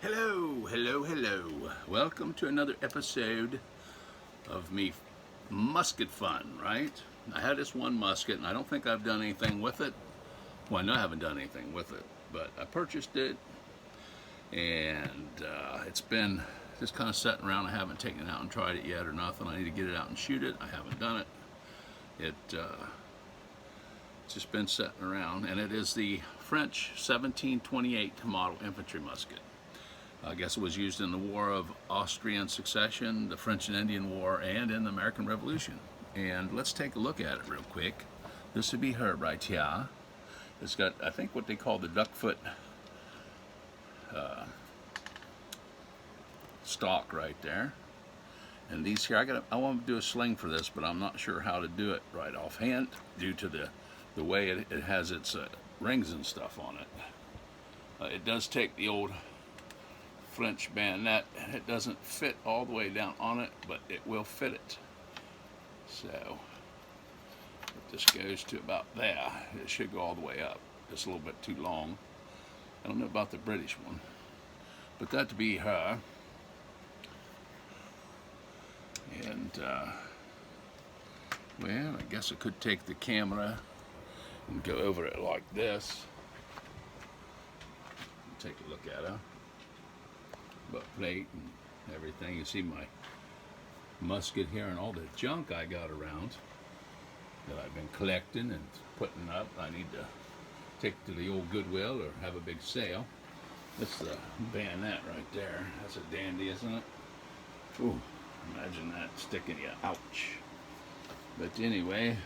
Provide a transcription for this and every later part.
Hello, hello, hello. Welcome to another episode of me musket fun, right? I had this one musket and I don't think I've done anything with it. Well, I know I haven't done anything with it, but I purchased it and it's been just kind of sitting around. I haven't taken it out and tried it yet or nothing. I need to get it out and shoot it. I haven't done it. It's just been sitting around, and it is the French 1728 model infantry musket. I guess it was used in the War of Austrian Succession, the French and Indian War, and in the American Revolution. And let's take a look at it real quick. This would be her right here. It's got, I think, what they call the duck foot stock right there. And these here, I want to do a sling for this, but I'm not sure how to do it right offhand due to the way it has its rings and stuff on it. It does take the old French bayonet, and it doesn't fit all the way down on it, but it will fit it. So this goes to about there. It should go all the way up. Just a little bit too long. I don't know about the British one, but that to be her. And well, I guess I could take the camera and go over it like this. Take a look at her. Butt plate and everything. You see my musket here and all the junk I got around that I've been collecting and putting up. I need to take to the old Goodwill or have a big sale. That's the bayonet right there. That's a dandy, isn't it? Ooh, imagine that sticking you. Ouch. But anyway,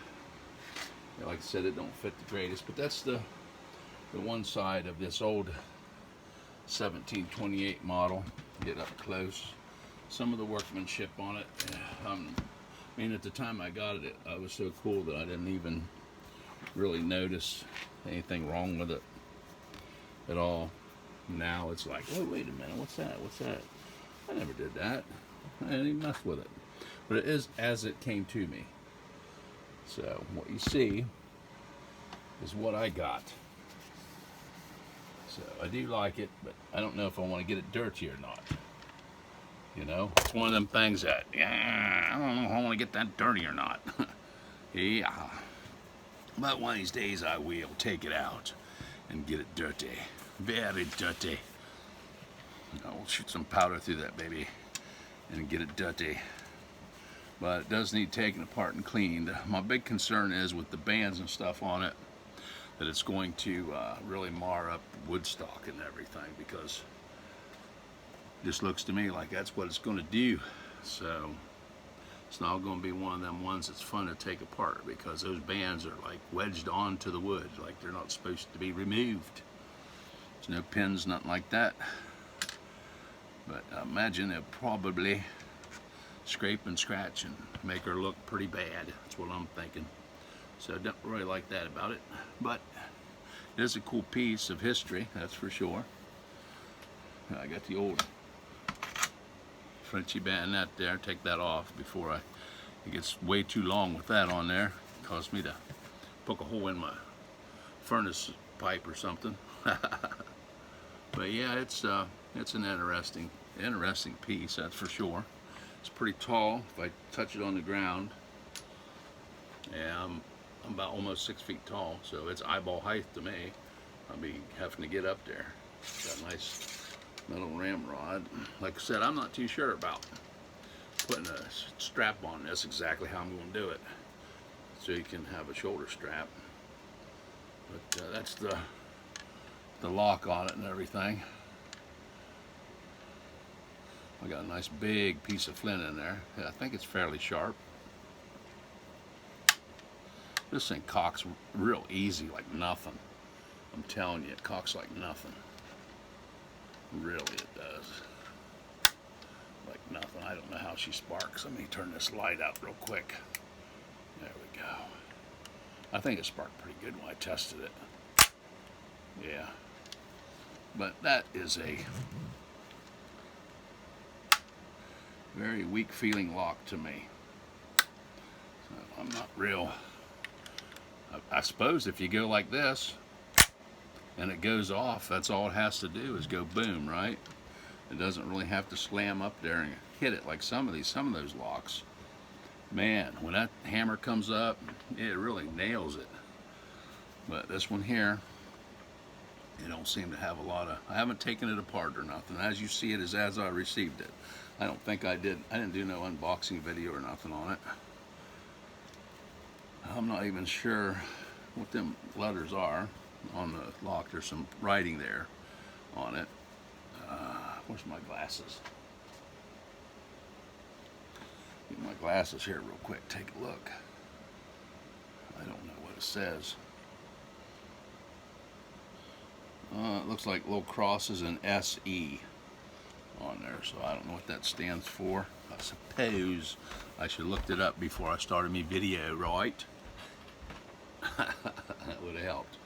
like I said, it don't fit the greatest, but that's the one side of this old 1728 model. Get up close. Some of the workmanship on it, I mean, at the time I got it, I was so cool that I didn't even really notice anything wrong with it at all. Now it's like, oh, wait a minute, what's that? What's that? I never did that. I didn't even mess with it. But it is as it came to me. So what you see is what I got. So I do like it, but I don't know if I want to get it dirty or not. You know, it's one of them things that, yeah, I don't know if I want to get that dirty or not. Yeah. But one of these days I will take it out and get it dirty. Very dirty. I'll shoot some powder through that baby and get it dirty. But it does need taken apart and cleaned. My big concern is with the bands and stuff on it, that it's going to really mar up wood stock and everything, because this looks to me like that's what it's going to do. So it's not going to be one of them ones that's fun to take apart, because those bands are like wedged onto the wood, like they're not supposed to be removed. There's no pins, nothing like that. But I imagine they'll probably scrape and scratch and make her look pretty bad. That's what I'm thinking. So I don't really like that about it, but it is a cool piece of history, that's for sure. I got the old Frenchy bayonet there. Take that off before it gets way too long with that on there. It caused me to poke a hole in my furnace pipe or something. But yeah, it's an interesting piece, that's for sure. It's pretty tall. If I touch it on the ground, yeah, I'm about almost 6 feet tall, so it's eyeball height to me. I'll be having to get up there. Got a nice metal ramrod. Like I said, I'm not too sure about putting a strap on this, exactly how I'm going to do it, so you can have a shoulder strap. But that's the lock on it and everything. I got a nice big piece of flint in there. Yeah, I think it's fairly sharp. This thing cocks real easy, like nothing. I'm telling you, it cocks like nothing. Really, it does. Like nothing. I don't know how she sparks. Let me turn this light out real quick. There we go. I think it sparked pretty good when I tested it. Yeah. But that is a very weak feeling lock to me. So I'm not real. I suppose if you go like this and it goes off, that's all it has to do is go boom, right? It doesn't really have to slam up there and hit it like some of those locks. Man, when that hammer comes up, it really nails it. But this one here, it don't seem to have a lot of, I haven't taken it apart or nothing. As you see it is as I received it. I don't think I didn't do no unboxing video or nothing on it. I'm not even sure what them letters are on the lock. There's some writing there on it. Where's my glasses? Get my glasses here real quick. Take a look. I don't know what it says. It looks like little crosses and SE on there, so I don't know what that stands for. I suppose I should have looked it up before I started my video, right? That would have helped.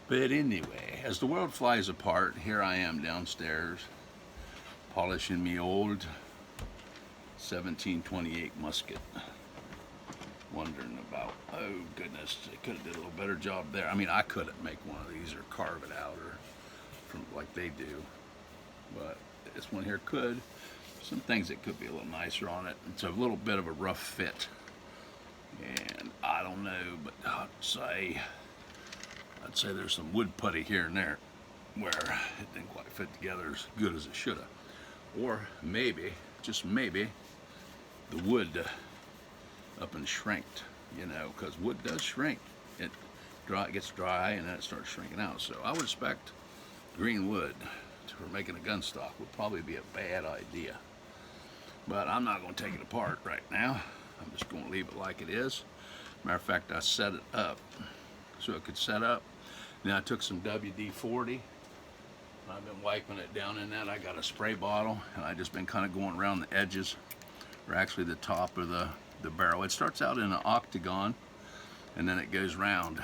But anyway, as the world flies apart, here I am downstairs polishing me old 1728 musket. Wondering about, oh goodness, they could have did a little better job there. I mean, I couldn't make one of these or carve it out or from like they do, but this one here could. Some things that could be a little nicer on it. It's a little bit of a rough fit, and I don't know, but I'd say there's some wood putty here and there where it didn't quite fit together as good as it should have. Or maybe, just maybe, the wood up and shrinked, you know, because wood does shrink. It gets dry and then it starts shrinking out. So I would expect green wood for making a gun stock would probably be a bad idea. But I'm not going to take it apart right now. I'm just going to leave it like it is. Matter of fact, I set it up so it could set up. Then I took some WD-40. I've been wiping it down in that. I got a spray bottle, and I've just been kind of going around the edges, or actually the top of the barrel. It starts out in an octagon, and then it goes round,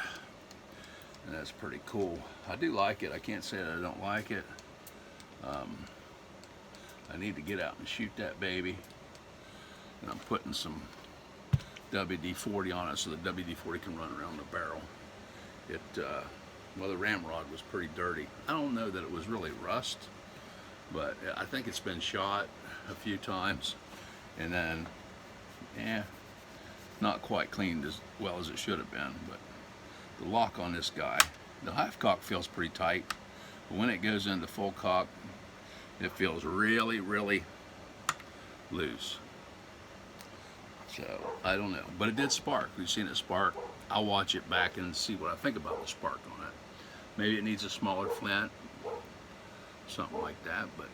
and that's pretty cool. I do like it. I can't say that I don't like it. I need to get out and shoot that baby, and I'm putting some WD-40 on it so the WD-40 can run around the barrel. Well, the ramrod was pretty dirty. I don't know that it was really rust, but I think it's been shot a few times, and then, not quite cleaned as well as it should have been. But the lock on this guy, the half cock feels pretty tight, but when it goes into full cock, it feels really, really loose. So, I don't know. But it did spark. We've seen it spark. I'll watch it back and see what I think about the spark on it. Maybe it needs a smaller flint, something like that, but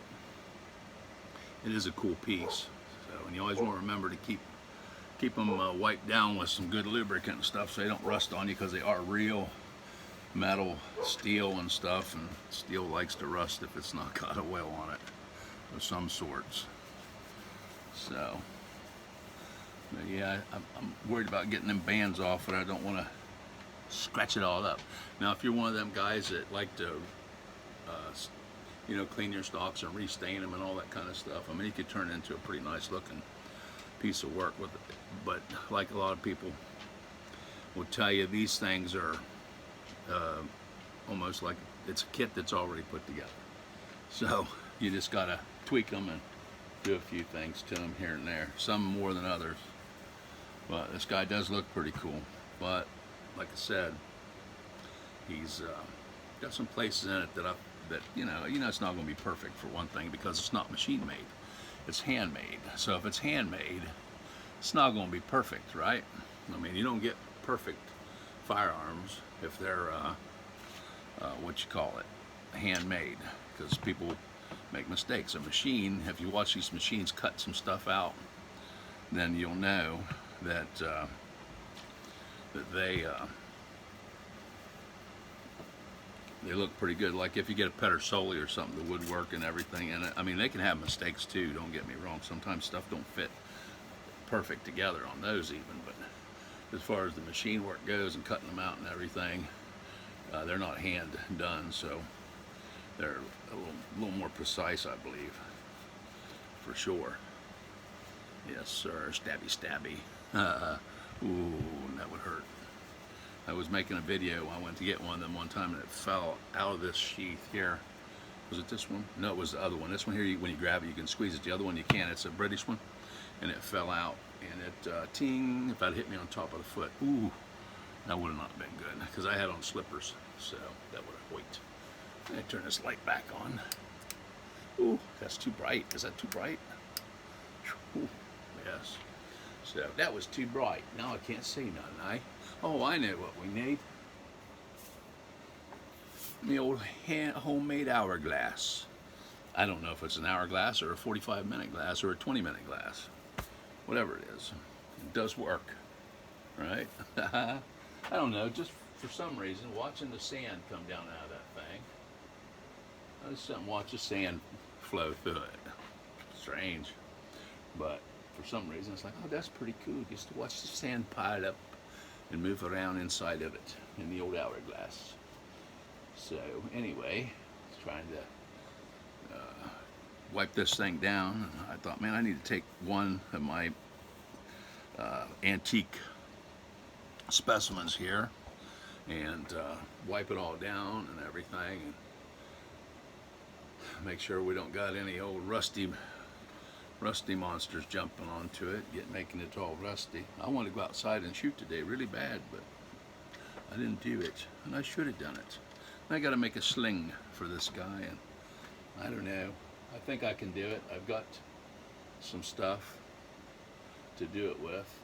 it is a cool piece. So, and you always want to remember to keep them wiped down with some good lubricant and stuff so they don't rust on you, because they are real metal, steel and stuff, and steel likes to rust if it's not got oil on it of some sorts. So, but yeah, I'm worried about getting them bands off, but I don't want to scratch it all up. Now, if you're one of them guys that like to, clean your stocks and restain them and all that kind of stuff, I mean, you could turn it into a pretty nice looking piece of work with it. But like a lot of people will tell you, these things are almost like it's a kit that's already put together. So you just gotta tweak them and do a few things to them here and there, some more than others. But this guy does look pretty cool. But like I said, he's got some places in it that it's not going to be perfect, for one thing, because it's not machine made, it's handmade. So if it's handmade, it's not going to be perfect, right? I mean, you don't get perfect firearms if they're handmade, because people make mistakes. A machine, if you watch these machines cut some stuff out, then you'll know that they look pretty good. Like if you get a Pedersoli or something, the woodwork and everything in it, I mean, they can have mistakes too, don't get me wrong. Sometimes stuff don't fit perfect together on those even, but as far as the machine work goes and cutting them out and everything, they're not hand done, so they're a little more precise, I believe, for sure. Yes, sir. Stabby, stabby. Ooh, that would hurt. I was making a video. I went to get one of them one time, and it fell out of this sheath here, Was it this one? No, it was the other one. This one here, when you grab it, you can squeeze it. The other one you can't. It's a British one, and it fell out. And it, ting, if that hit me on top of the foot, ooh, that would have not been good, because I had on slippers, so that would have wait. Let me turn this light back on. Ooh, that's too bright. Is that too bright? Ooh, yes. So that was too bright. Now I can't see nothing. Oh, I know what we need. The old homemade hourglass. I don't know if it's an hourglass or a 45-minute glass or a 20-minute glass. Whatever it is, it does work, right? I don't know, just for some reason, watching the sand come down out of that thing, I just watch the sand flow through it. Strange, but for some reason, it's like, oh, that's pretty cool, just to watch the sand pile up and move around inside of it in the old hourglass. So anyway, trying to wipe this thing down. I thought, man, I need to take one of my antique specimens here and wipe it all down and everything, and make sure we don't got any old rusty monsters jumping onto it, making it all rusty. I wanted to go outside and shoot today really bad, but I didn't do it, and I should have done it. And I got to make a sling for this guy, and I don't know. I think I can do it. I've got some stuff to do it with.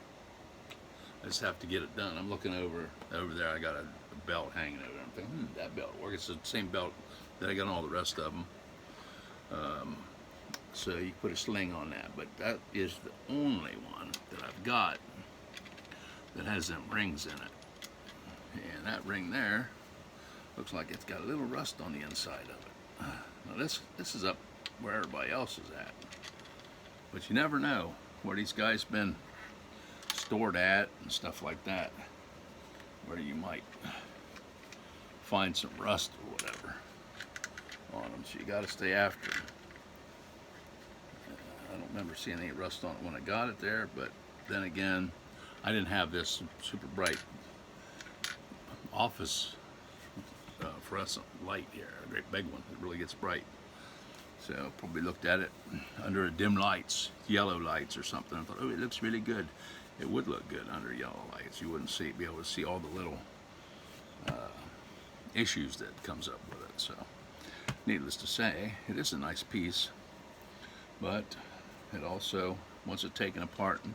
I just have to get it done. I'm looking over there. I got a belt hanging over there. I'm thinking, that belt works. It's the same belt that I got on all the rest of them. So you put a sling on that, but that is the only one that I've got that has them rings in it. And that ring there looks like it's got a little rust on the inside of it. Now this is up where everybody else is at, but you never know where these guys been stored at and stuff like that, where you might find some rust or whatever on them, so you got to stay after them. I don't remember seeing any rust on it when I got it there, but then again, I didn't have this super bright office fluorescent light here, a great big one. It really gets bright. So probably looked at it under dim lights, yellow lights or something. I thought, oh, it looks really good. It would look good under yellow lights. You wouldn't be able to see all the little issues that comes up with it. So needless to say, it is a nice piece, but it also, once it's taken apart and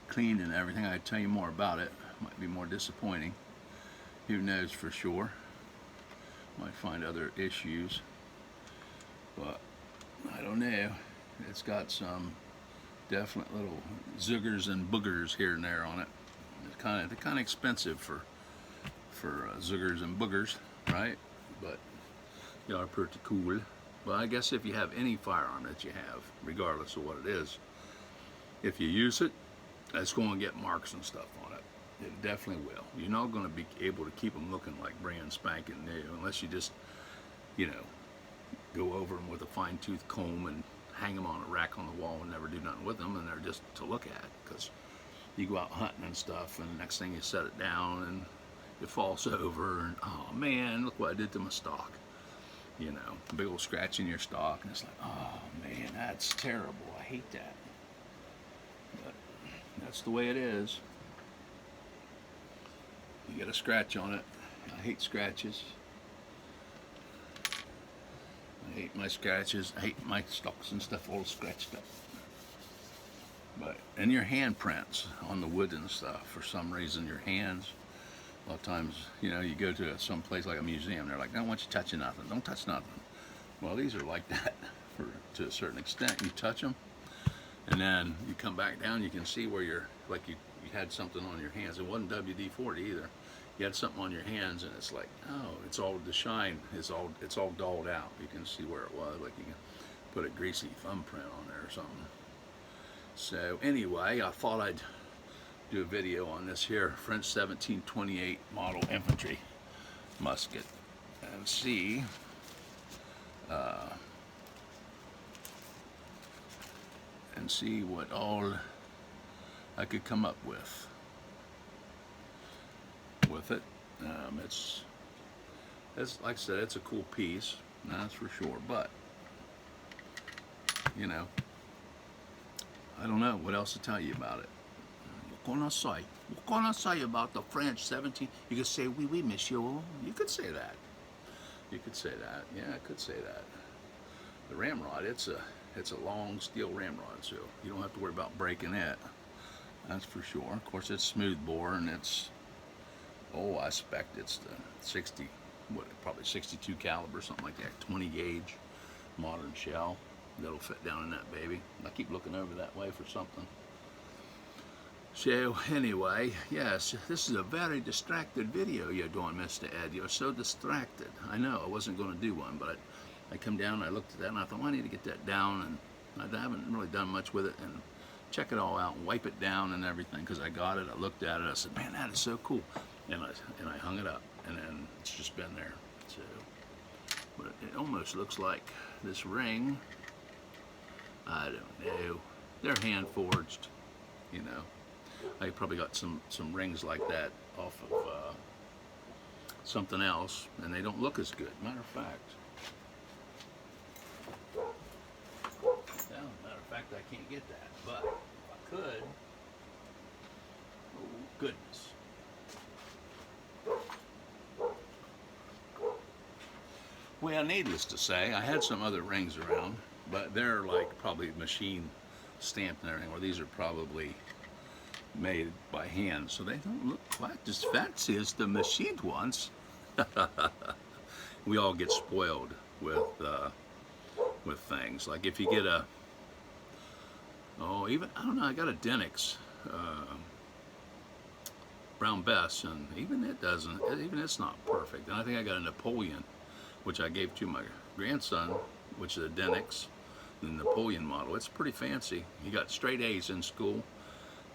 cleaned and everything, I'd tell you more about it. Might be more disappointing. Who knows for sure. Might find other issues, but I don't know. It's got some definite little zoogers and boogers here and there on it. They're kind of expensive for zoogers and boogers, right? But they are pretty cool. But I guess if you have any firearm that you have, regardless of what it is, if you use it, it's going to get marks and stuff on it. It definitely will. You're not going to be able to keep them looking like brand spanking new unless you just, you know, go over them with a fine-tooth comb and hang them on a rack on the wall and never do nothing with them, and they're just to look at, because you go out hunting and stuff, and the next thing you set it down and it falls over, and oh man, look what I did to my stock. You know, a big old scratch in your stock, and it's like, oh man, that's terrible. I hate that. But that's the way it is. You get a scratch on it. I hate scratches. I hate my scratches. I hate my stalks and stuff all scratched up. But, and your handprints on the wood and stuff, for some reason, your hands, a lot of times, you know, you go to some place like a museum, they're like, I don't want you touching nothing. Don't touch nothing. Well, these are like that to a certain extent. You touch them, and then you come back down, you can see where you're, like you had something on your hands. It wasn't WD-40 either. You had something on your hands, and it's like, oh, it's all, the shine is all, it's all dulled out. You can see where it was, like you can put a greasy thumbprint on there or something. So anyway, I thought I'd do a video on this here French 1728 model infantry musket and see what all I could come up with it. It's like I said, it's a cool piece. That's for sure. But, you know, I don't know what else to tell you about it. What can I say? What can I say about the French 17? You could say, oui, oui, monsieur. You could say that. You could say that. Yeah, I could say that. The ramrod, it's a long steel ramrod, so you don't have to worry about breaking it. That's for sure. Of course, it's smooth bore, and it's, oh, I expect it's the 60, what, probably 62 caliber, something like that, 20 gauge modern shell. That'll fit down in that baby. I keep looking over that way for something. So anyway, yes, this is a very distracted video you're doing, Mr. Ed. You're so distracted. I know I wasn't going to do one, but I come down and I looked at that and I thought, well, I need to get that down, and I haven't really done much with it, and check it all out and wipe it down and everything, because I got it, I looked at it, I said, man, that is so cool, and I hung it up, and then it's just been there. So, but it almost looks like this ring, I don't know, they're hand forged, you know. I probably got some rings like that off of something else, and they don't look as good. Matter of fact, I can't get that, but if I could, oh goodness. Well, needless to say, I had some other rings around, but they're like probably machine stamped and everything, or these are probably made by hand, so they don't look quite as fancy as the machined ones. We all get spoiled with things. Like if you get a, oh, even, I don't know, I got a Denix Brown Bess, and even it doesn't, even it's not perfect. And I think I got a Napoleon, which I gave to my grandson, which is a Denix, the Napoleon model. It's pretty fancy. He got straight A's in school,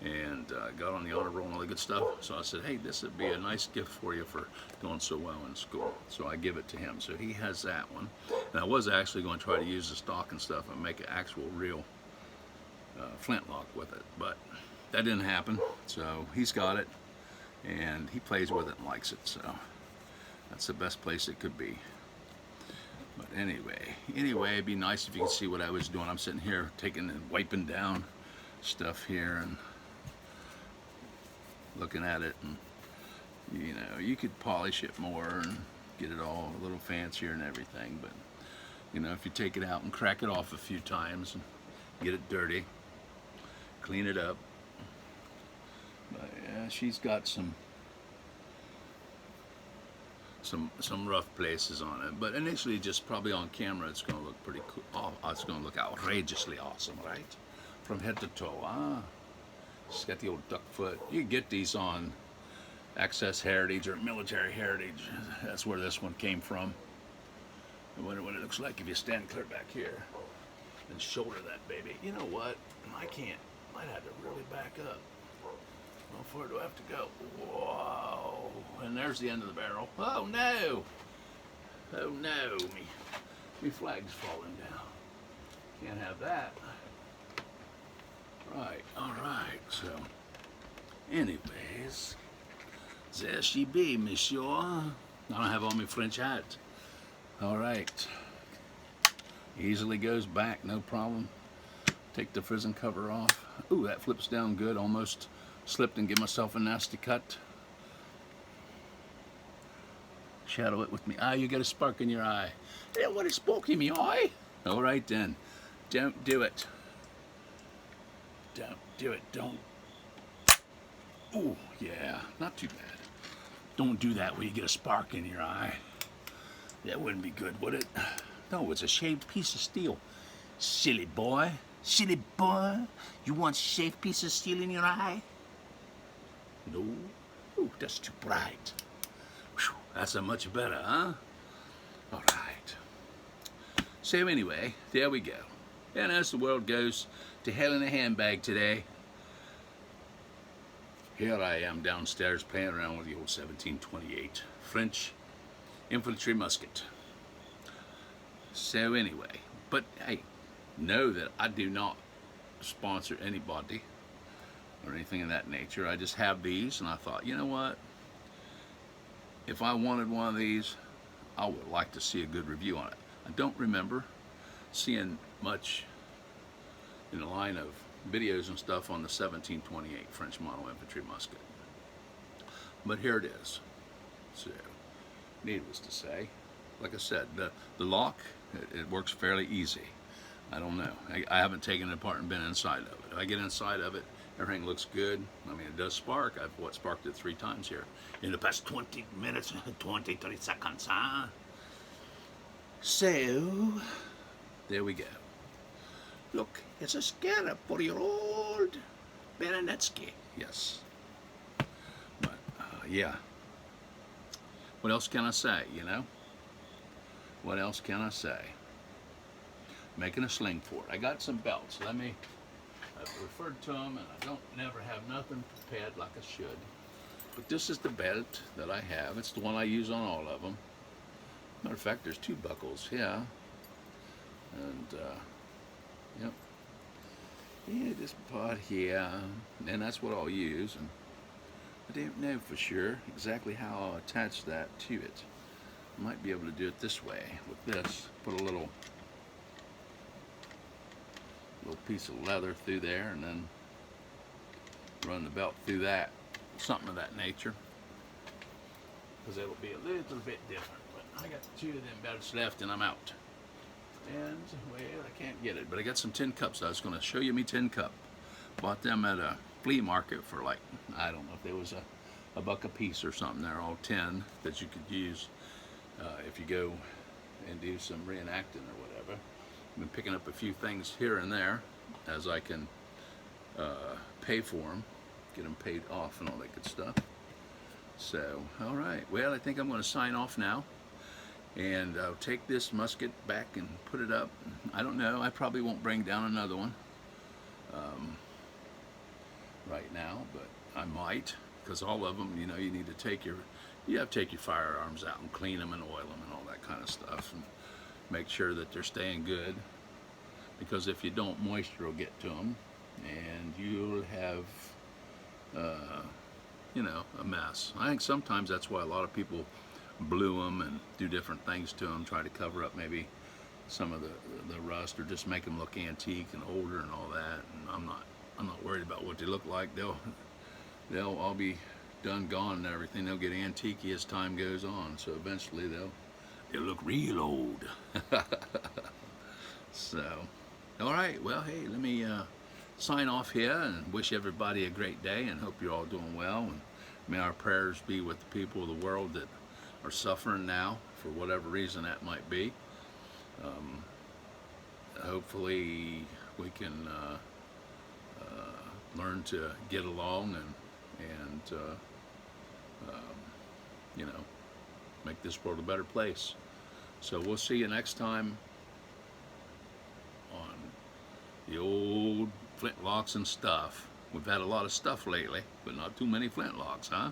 and got on the honor roll and all the good stuff. So I said, hey, this would be a nice gift for you for doing so well in school. So I give it to him. So he has that one. And I was actually going to try to use the stock and stuff and make an actual real flintlock with it, but that didn't happen. So he's got it, and he plays with it and likes it. So that's the best place it could be. But anyway, it'd be nice if you could see what I was doing. I'm sitting here taking and wiping down stuff here and looking at it, and you know, you could polish it more and get it all a little fancier and everything, but you know, if you take it out and crack it off a few times and get it dirty, clean it up. But yeah, she's got some rough places on it, but initially, just probably on camera, it's going to look pretty cool. Oh, it's going to look outrageously awesome, right? From head to toe. She's got the old duck foot. You can get these on Access Heritage or Military Heritage. That's where this one came from. I wonder what it looks like if you stand clear back here and shoulder that baby. You know what? I can't. Might have to really back up. How far do I have to go? Whoa! And there's the end of the barrel. Oh no! Oh no! Me flag's falling down. Can't have that. Right, alright, so anyways, there she be, monsieur. I don't have on my French hat. Alright. Easily goes back, no problem. Take the prison cover off. Ooh, that flips down good. Almost slipped and give myself a nasty cut. Shadow it with me. Ah, you got a spark in your eye. I don't want a spark in my eye. Alright then. Don't do it. Don't do it, don't. Oh, yeah, not too bad. Don't do that when you get a spark in your eye. That wouldn't be good, would it? No, it's a shaved piece of steel. Silly boy. Silly boy. You want a shaved piece of steel in your eye? No. Ooh, that's too bright. Whew, that's a much better, huh? All right. So anyway, there we go. And as the world goes to hell in a handbag today, here I am downstairs playing around with the old 1728 French infantry musket. So anyway, but hey, know that I do not sponsor anybody or anything of that nature. I just have these, and I thought, you know what? If I wanted one of these, I would like to see a good review on it. I don't remember seeing much in the line of videos and stuff on the 1728 French model infantry musket. But here it is. So, needless to say, like I said, the lock, it works fairly easy. I don't know. I haven't taken it apart and been inside of it. If I get inside of it, everything looks good. I mean, it does spark. I've sparked it 3 times here in the past 20 minutes, 23 seconds, huh? So, there we go. Look, it's a scarab for your old Baronetsky. Yes. But, yeah. What else can I say, you know? What else can I say? Making a sling for it. I got some belts. I've referred to them, and I don't never have nothing prepared like I should. But this is the belt that I have. It's the one I use on all of them. Matter of fact, there's 2 buckles here. And, yep. Yeah, this part here. And that's what I'll use. And I don't know for sure exactly how I'll attach that to it. I might be able to do it this way. With this, put a little piece of leather through there, and then run the belt through that, something of that nature, because it'll be a little bit different. But I got 2 of them belts left, and I'm out. And well, I can't get it, but I got some tin cups. I was going to show you me tin cup. Bought them at a flea market for like, I don't know if there was a buck a piece or something. They're all tin that you could use if you go and do some reenacting or whatever. I've been picking up a few things here and there as I can pay for them, get them paid off and all that good stuff. So, all right. Well, I think I'm going to sign off now. And I'll take this musket back and put it up. I don't know. I probably won't bring down another one right now, but I might, because all of them, you know, you need to take your firearms out and clean them and oil them and all that kind of stuff, and make sure that they're staying good, because if you don't, moisture will get to them and you'll have you know, a mess. I think sometimes that's why a lot of people blue them and do different things to them, try to cover up maybe some of the rust, or just make them look antique and older and all that. And I'm not worried about what they look like. They'll all be done, gone, and everything. They'll get antique as time goes on. So eventually they'll look real old. So, all right. Well, hey, let me sign off here and wish everybody a great day, and hope you're all doing well. And may our prayers be with the people of the world that are suffering now for whatever reason that might be. Hopefully we can learn to get along and you know, make this world a better place. So we'll see you next time on the old flintlocks and stuff. We've had a lot of stuff lately, but not too many flintlocks, huh?